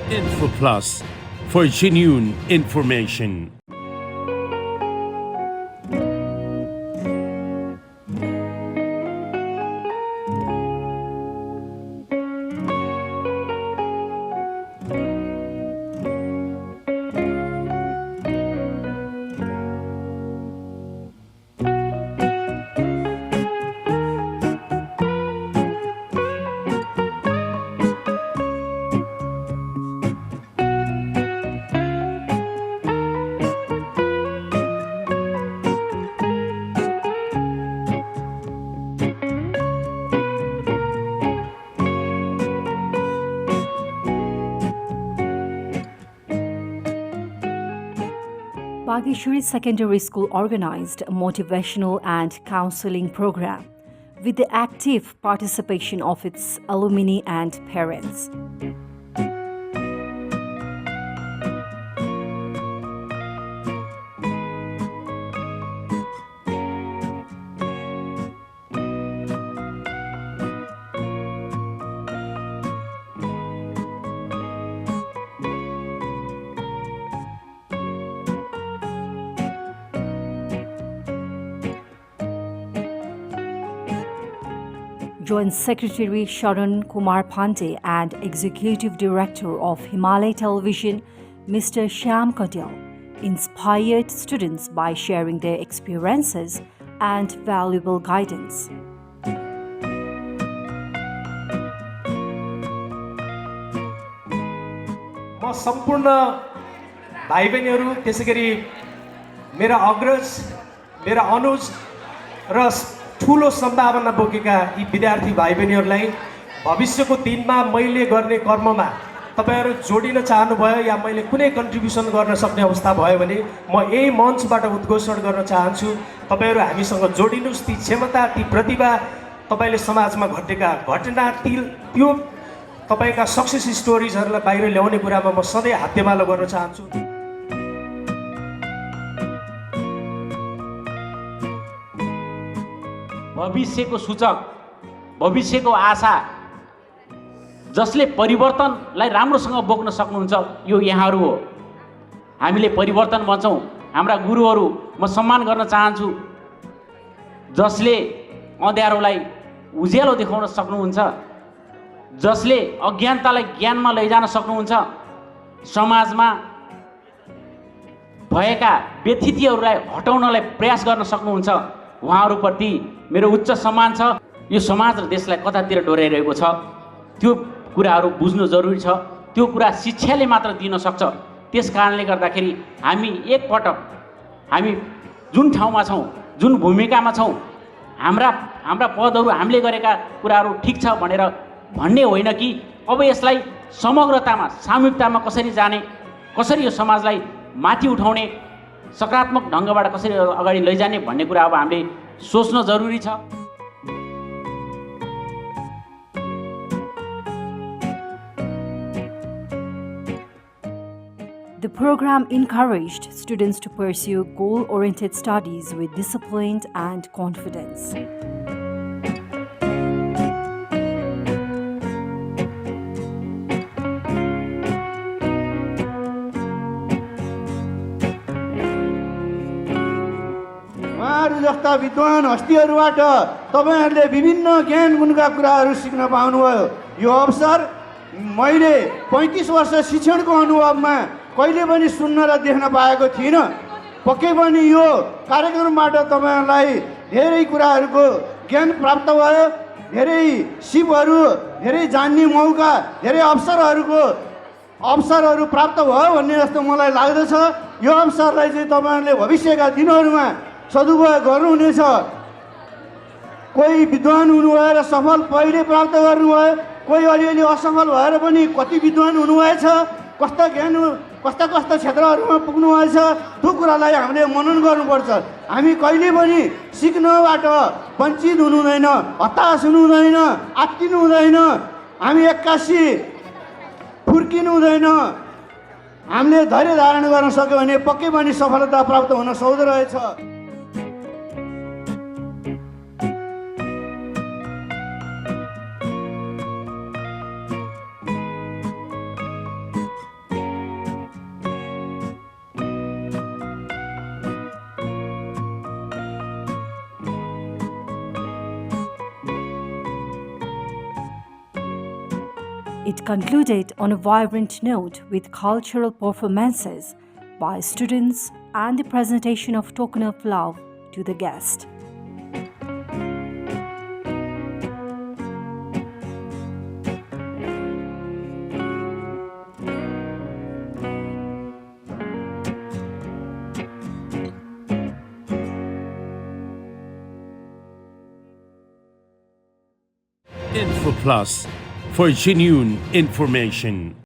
Info Plus for genuine information. Bageshwari Secondary School organized a motivational and counseling program with the active participation of its alumni and parents. Joint Secretary Sharan Kumar Pandey and Executive Director of Himalaya Television, Mr. Shyam Katyal, inspired students by sharing their experiences and valuable guidance. म सम्पूर्ण भाइ बहिनीहरू त्यसैगरी मेरा अग्रज मेरा अनुज र ठुलो सम्भावना बोकेका यी विद्यार्थी भाइ बहिनीहरूलाई भविष्यको दिनमा मैले गर्ने कर्ममा तपाईहरु जोडिन चाहनुभयो या मैले कुनै कन्ट्रिब्युसन गर्न सक्ने अवस्था भयो भने म यही मञ्चबाट उद्घोषण गर्न चाहन्छु। तपाईहरु हामीसँग जोडिनुस्। ती क्षमता ती प्रतिभा तपाईले समाजमा घटेका घटना त्यो तपाईका सक्सेस स्टोरीजहरुलाई बाहिर ल्याउने कुरामा म सधैँ हातेमालो गर्न चाहन्छु। भविष्यको सूचक भविष्यको आशा जसले परिवर्तनलाई राम्रोसँग बोक्न सक्नुहुन्छ यो यहाँहरू हो। हामीले परिवर्तन बन्छौं। हाम्रा गुरुहरू म सम्मान गर्न चाहन्छु जसले अँध्यारोलाई उज्यालो देखाउन सक्नुहुन्छ, जसले अज्ञानतालाई ज्ञानमा लैजान सक्नुहुन्छ, समाजमा भएका व्यथितिहरूलाई हटाउनलाई प्रयास गर्न सक्नुहुन्छ। उहाँहरूप्रति मेरो उच्च सम्मान छ। यो समाज र देशलाई कतातिर डोर्याइरहेको छ त्यो कुराहरू बुझ्नु जरुरी छ। त्यो कुरा शिक्षाले मात्र दिन सक्छ। त्यसकारणले गर्दाखेरि हामी एकपटक हामी जुन ठाउँमा छौं, जुन भूमिकामा छौं, हाम्रा पदहरू हामीले गरेका कुराहरू ठिक छ भनेर भन्ने होइन कि अब यसलाई समग्रतामा सामूहिकतामा कसरी जाने, कसरी यो समाजलाई माथि उठाउने, सकारात्मक ढंगबाट कसरी अगाडि लैजाने भन्ने कुरा अब हामीले सोच्न जरुरी छ। The program encouraged students to pursue goal-oriented studies with discipline and confidence. जस्ता विद्वान हस्तीहरूबाट तपाईहरुले विभिन्न ज्ञान गुणका कुराहरू सिक्न पाउनुभयो। यो अवसर मैले 35 वर्ष शिक्षणको अनुभवमा कहिले पनि सुन्न र देख्न पाएको थिइनँ। पक्कै पनि यो कार्यक्रमबाट तपाईहरुलाई धेरै कुराहरूको ज्ञान प्राप्त भयो, धेरै सिपहरू, धेरै जान्ने मौका, धेरै अवसरहरू प्राप्त भयो भन्ने जस्तो मलाई लाग्दछ। यो अवसरलाई चाहिँ तपाईहरुले भविष्यका दिनहरूमा सदुपयोग गर्नुहुनेछ। कोही विद्वान हुनुभयो र सफल पहिले प्राप्त गर्नुभयो, कोही अलिअलि असफल भएर पनि कति विद्वान हुनुभएछ, कस्ता ज्ञान कस्ता क्षेत्रहरूमा पुग्नु भएछ, त्यो कुरालाई हामीले मनन गर्नुपर्छ। हामी कहिले पनि सिक्नबाट वञ्चित हुनु हुँदैन, हताश हुनु हुँदैन, आत्तिनु हुँदैन, हामी एक्कासी फुर्किनु हुँदैन। हामीले धैर्य धारण गर्न सक्यो भने पक्कै पनि सफलता प्राप्त हुन सक्दो रहेछ। It concluded on a vibrant note with cultural performances by students and the presentation of token of love to the guest. Info Plus for genuine information.